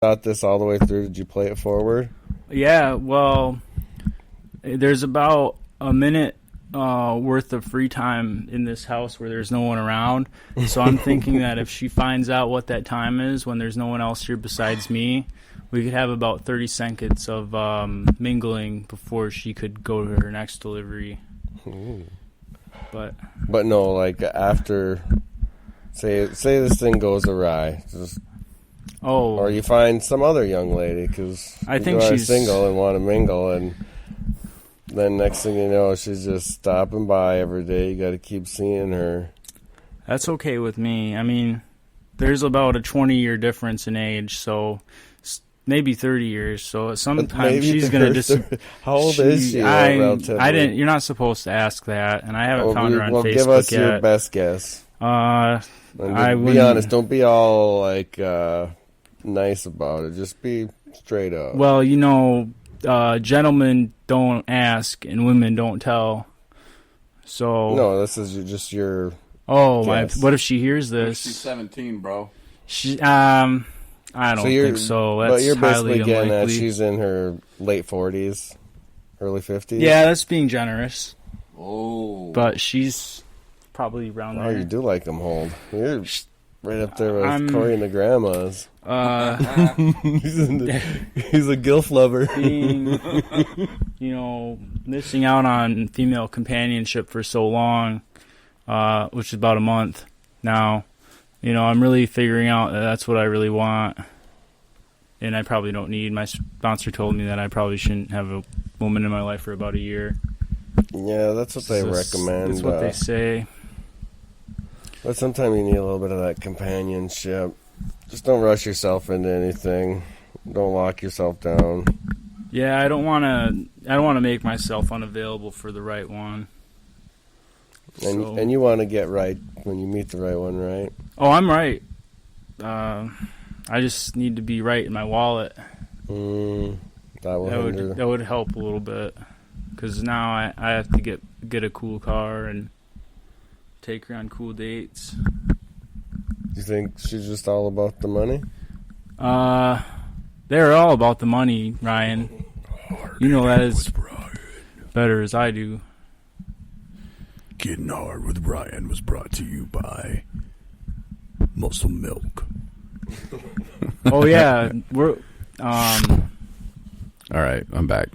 thought this all the way through? Did you play it forward? Yeah, well, there's about a minute worth of free time in this house where there's no one around. So I'm thinking that if she finds out what that time is when there's no one else here besides me, we could have about 30 seconds of mingling before she could go to her next delivery. Ooh. But no, like after, say this thing goes awry, or you find some other young lady because I think she's single and want to mingle, and then next thing you know, she's just stopping by every day. You got to keep seeing her. That's okay with me. I mean, there's about a 20-year difference in age, so maybe 30 years. So sometimes she's going to How old is she? Relatively? I didn't. You're not supposed to ask that, and I haven't found her on Facebook yet. Give us your best guess. Be honest. Don't be all like nice about it. Just be straight up. Well, gentlemen don't ask and women don't tell. So no, this is just your. Oh my! What if she hears this? She's 17, bro. I don't think so. That's but you're basically getting that unlikely. she's in her late 40s, early 50s. Yeah, that's being generous. Oh, but she's probably around there. Oh, you do like them old. You're right up there with Corey and the grandmas. He's a gilf lover. Missing out on female companionship for so long, which is about a month now. I'm really figuring out that that's what I really want, and I probably don't need. My sponsor told me that I probably shouldn't have a woman in my life for about a year. Yeah, that's what they recommend. That's what they say. But sometimes you need a little bit of that companionship. Just don't rush yourself into anything. Don't lock yourself down. Yeah, I don't want to make myself unavailable for the right one. And you want to get right when you meet the right one, right? Oh, I'm right. I just need to be right in my wallet. That would help a little bit, because now I have to get a cool car and take her on cool dates. You think she's just all about the money? They're all about the money, Ryan. You know that as better as I do. Getting Hard with Ryan was brought to you by Muscle Milk. Oh yeah, we're all right, I'm back.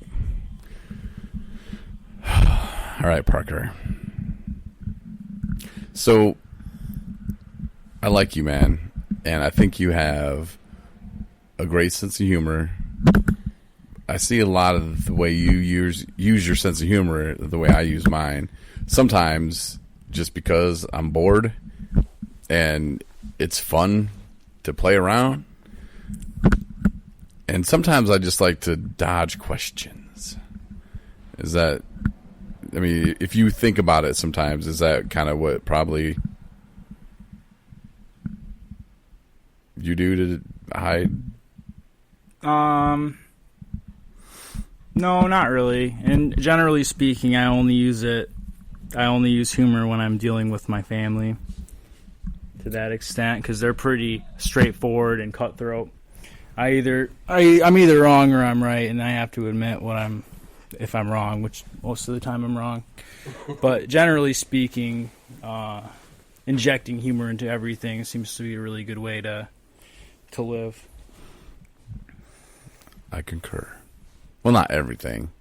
All right, Parker. So I like you, man, and I think you have a great sense of humor. I see a lot of the way you use your sense of humor the way I use mine. Sometimes just because I'm bored and it's fun to play around. And sometimes I just like to dodge questions. If you think about it sometimes, is that kind of what probably you do to hide? No, not really. And generally speaking, I only use humor when I'm dealing with my family to that extent, because they're pretty straightforward and cutthroat. I'm either wrong or I'm right, and I have to admit if I'm wrong, which most of the time I'm wrong. But generally speaking, injecting humor into everything seems to be a really good way to live. I concur. Well, not everything.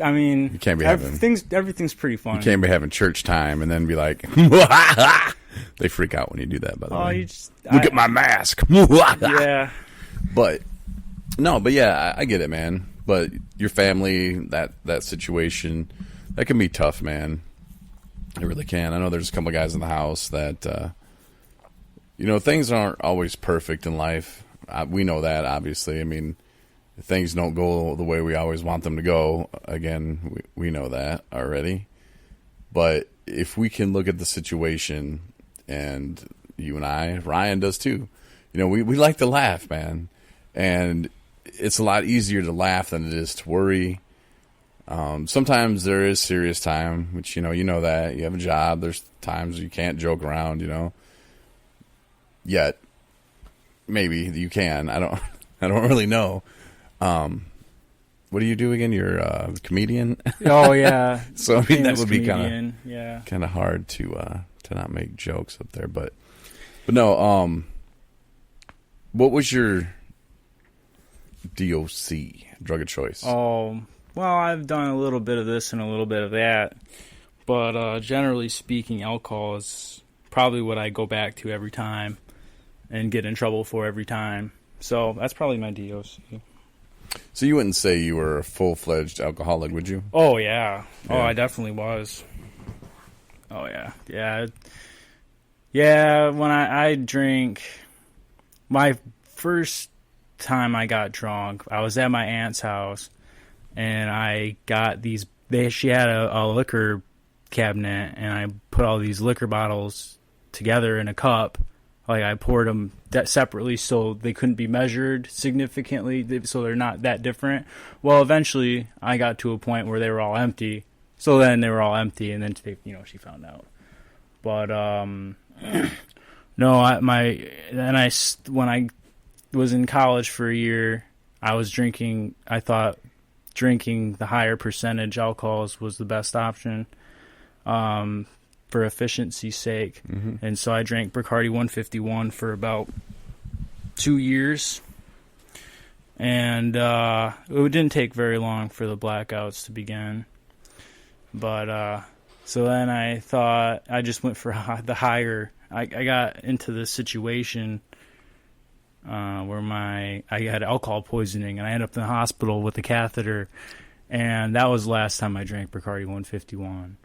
I mean, you can't be everything's pretty funny. You can't be having church time and then be like, they freak out when you do that, by the way. Look at my mask. Yeah. But yeah, I get it, man. But your family, that situation, that can be tough, man. It really can. I know there's a couple of guys in the house that, things aren't always perfect in life. We know that, obviously. I mean, things don't go the way we always want them to go. Again, we know that already. But if we can look at the situation, and you and I, Ryan does too, we like to laugh, man. And it's a lot easier to laugh than it is to worry. Sometimes there is serious time, which, you know that. You have a job. There's times you can't joke around, Yet, maybe you can. I don't I don't really know. What do you do again? You're a comedian. Oh yeah. So I mean, that Famous would be comedian, yeah. kind of hard to not make jokes up there, but no. What was your DOC, drug of choice? Oh, well, I've done a little bit of this and a little bit of that, but generally speaking, alcohol is probably what I go back to every time and get in trouble for every time. So that's probably my DOC. So you wouldn't say you were a full-fledged alcoholic, would you? Oh yeah. Oh, Yeah. I definitely was. Oh yeah. Yeah. When I drink, my first time I got drunk, I was at my aunt's house, and I got these. She had a liquor cabinet, and I put all these liquor bottles together in a cup. Like, I poured them separately so they couldn't be measured significantly, so they're not that different. Well, eventually I got to a point where they were all empty. So then they were all empty, and then she found out. But no, when I was in college for a year, I was drinking. I thought drinking the higher percentage alcohols was the best option. For efficiency's sake. Mm-hmm. And so I drank Bacardi 151 for about 2 years. And it didn't take very long for the blackouts to begin. But so then I thought I just went for the higher. I got into this situation where I had alcohol poisoning, and I ended up in the hospital with a catheter. And that was the last time I drank Bacardi 151.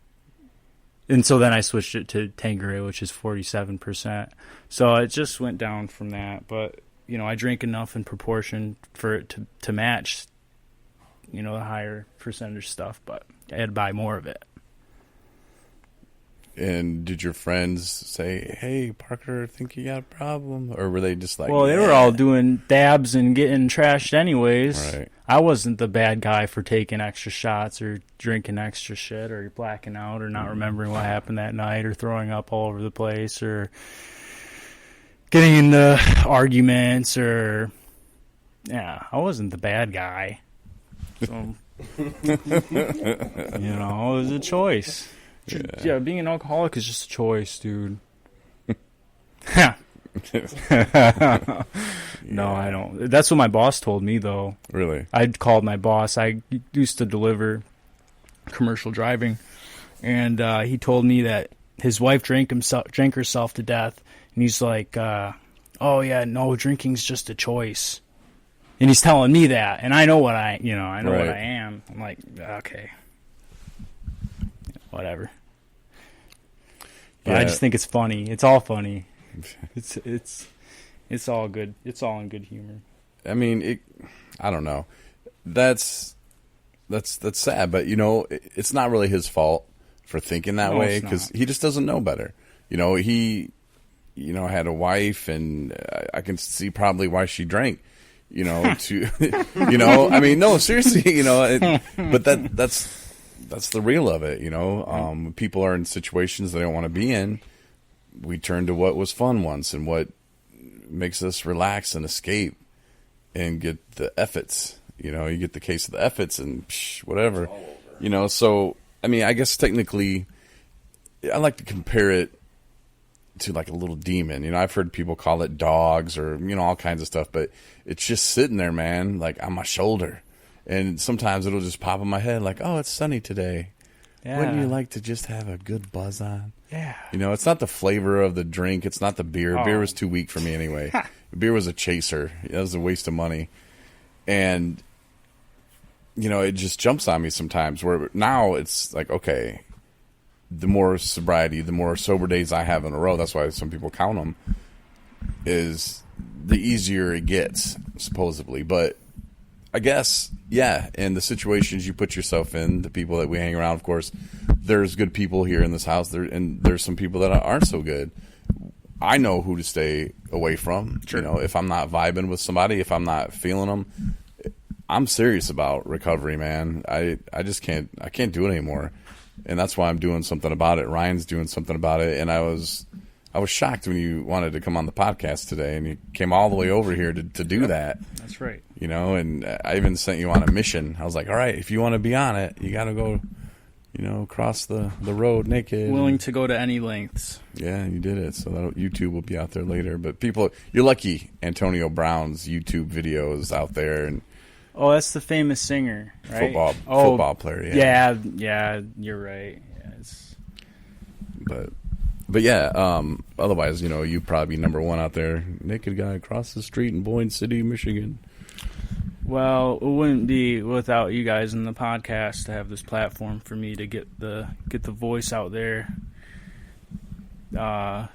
And so then I switched it to Tanqueray, which is 47%. So it just went down from that. But, I drank enough in proportion for it to match, the higher percentage stuff. But I had to buy more of it. And did your friends say, "Hey, Parker, I think you got a problem," or were they just like, Well, they were all doing dabs and getting trashed anyways. Right. I wasn't the bad guy for taking extra shots or drinking extra shit or blacking out or not remembering what happened that night or throwing up all over the place or getting into arguments or... Yeah, I wasn't the bad guy. So, it was a choice. Yeah, being an alcoholic is just a choice, dude. No, I don't. That's what my boss told me, though. Really? I called my boss. I used to deliver commercial driving, and he told me that his wife drank herself to death, and he's like, "Oh yeah, no, drinking's just a choice." And he's telling me that, and I know what I know what I am. I'm like, okay, whatever. But I just think it's funny. It's all funny. It's all good. It's all in good humor. I mean, I don't know. That's sad, but it's not really his fault for thinking that way because he just doesn't know better. He had a wife, and I can see probably why she drank. I mean, no, seriously, but that's the real of it. When people are in situations they don't want to be in, we turn to what was fun once and what makes us relax and escape and get the efforts. You get the case of the efforts and whatever. So I mean, I guess technically, I like to compare it to like a little demon. I've heard people call it dogs or all kinds of stuff, but it's just sitting there, man, like on my shoulder. And sometimes it'll just pop in my head like, oh, it's sunny today. Yeah. Wouldn't you like to just have a good buzz on? Yeah. It's not the flavor of the drink. It's not the beer. Beer was too weak for me anyway. Beer was a chaser. It was a waste of money. And, it just jumps on me sometimes where now it's like, okay, the more sobriety, the more sober days I have in a row, that's why some people count them, is the easier it gets, supposedly. But I guess, yeah, in the situations you put yourself in, the people that we hang around, of course, there's good people here in this house, and there's some people that aren't so good. I know who to stay away from. Sure. If I'm not vibing with somebody, if I'm not feeling them, I'm serious about recovery, man. I just can't do it anymore. And that's why I'm doing something about it. Ryan's doing something about it. And I was I was shocked when you wanted to come on the podcast today, and you came all the way over here to do that. That's right. You know, and I even sent you on a mission. I was like, all right, if you want to be on it, you got to go, cross the road naked. Willing to go to any lengths. Yeah, you did it. So YouTube will be out there later. But people, you're lucky Antonio Brown's YouTube videos out there, and Oh, that's the famous singer, right? football player. Yeah, you're right. Yeah, But yeah, otherwise, you'd probably be number one out there. Naked guy across the street in Boyne City, Michigan. Well, it wouldn't be without you guys in the podcast to have this platform for me to get the voice out there. Get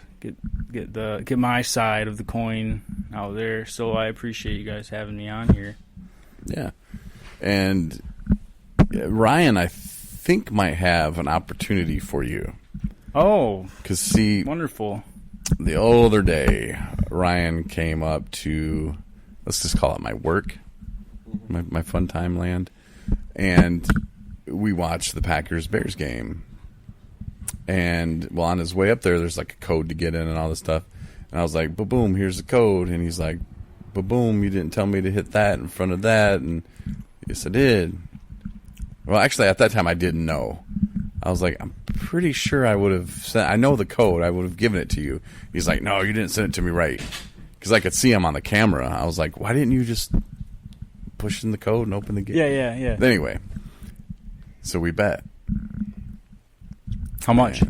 my side of the coin out there. So I appreciate you guys having me on here. Yeah. And Ryan, I think, might have an opportunity for you. Oh, because see, wonderful. The other day, Ryan came up to, let's just call it my work, my fun time land, and we watched the Packers-Bears game. And well, on his way up there, there's like a code to get in and all this stuff. And I was like, "Boom, here's the code." And he's like, "Boom, you didn't tell me to hit that in front of that." And yes, I did. Well, actually, at that time, I didn't know. I was like, I'm pretty sure I would have sent. I know the code. I would have given it to you. He's like, no, you didn't send it to me right, because I could see him on the camera. I was like, why didn't you just push in the code and open the gate? Yeah. Anyway, so we bet. How much?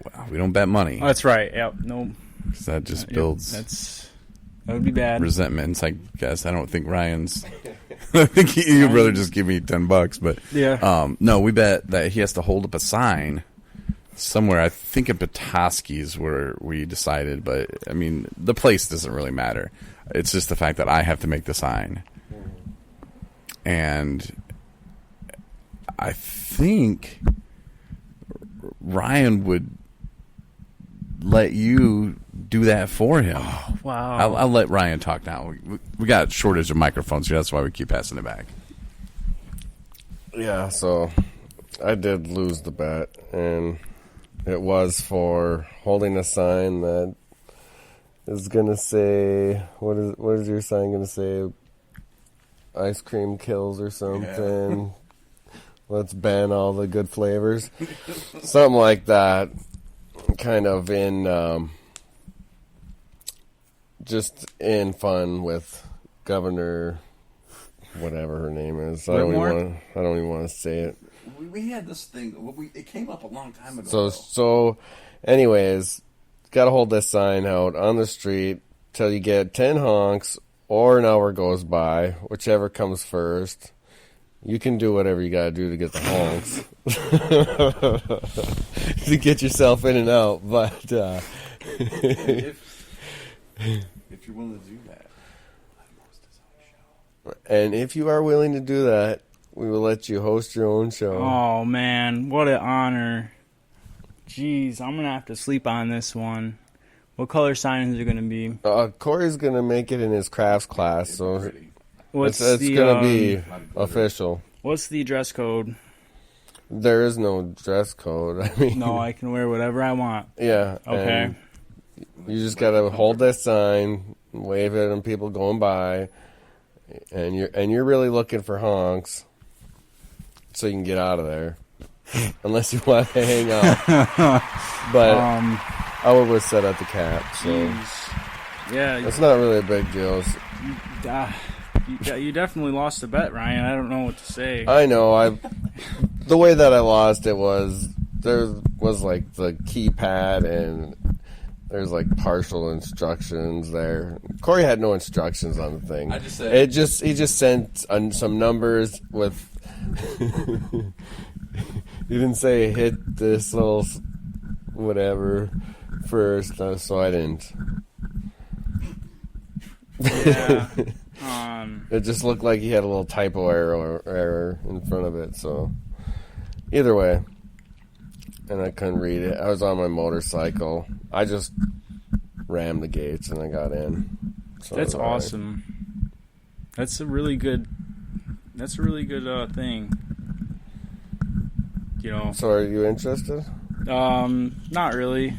Well, we don't bet money. Oh, that's right. Yep. No. Because that just builds. That would be bad. Resentments, I guess. I don't think Ryan's. I think you'd rather just give me $10, but yeah. No, we bet that he has to hold up a sign somewhere. I think in Petoskey's where we decided, but I mean, the place doesn't really matter. It's just the fact that I have to make the sign, and I think Ryan would let you do that for him. Oh, wow. I'll let Ryan talk now. We got a shortage of microphones here. That's why we keep passing it back. Yeah, so I did lose the bet, and it was for holding a sign that is going to say, what is your sign going to say? Ice cream kills or something. Yeah. Let's ban all the good flavors. Something like that. Kind of in just in fun with Governor whatever her name is. I don't even want to say it. We had this thing. It came up a long time ago. So anyways, got to hold this sign out on the street till you get 10 honks or an hour goes by, whichever comes first. You can do whatever you got to do to get the honks. To get yourself in and out, but if you're willing to do that, and if you are willing to do that, we will let you host your own show. Oh man, what an honor! Jeez, I'm gonna have to sleep on this one. What color sign is it gonna be? Corey's gonna make it in his crafts class, so it's gonna be official. What's the dress code? There is no dress code. I mean, no, I can wear whatever I want. Yeah. Okay. You just gotta hold that sign, wave it at people going by, and you're really looking for honks, so you can get out of there, unless you want to hang out. But I was set at the cap, so yeah, it's not really a big deal. You definitely lost the bet, Ryan. I don't know what to say. I know. The way that I lost it was there was like the keypad and there's like partial instructions there. Corey had no instructions on the thing. I just said he just sent some numbers with. He didn't say hit this little whatever first, so I didn't. Yeah. It just looked like he had a little typo error in front of it, so either way. And I couldn't read it. I was on my motorcycle. I just rammed the gates and I got in. So that's awesome. Right. That's a really good thing. So are you interested? Not really.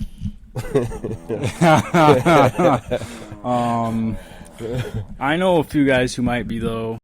I know a few guys who might be though.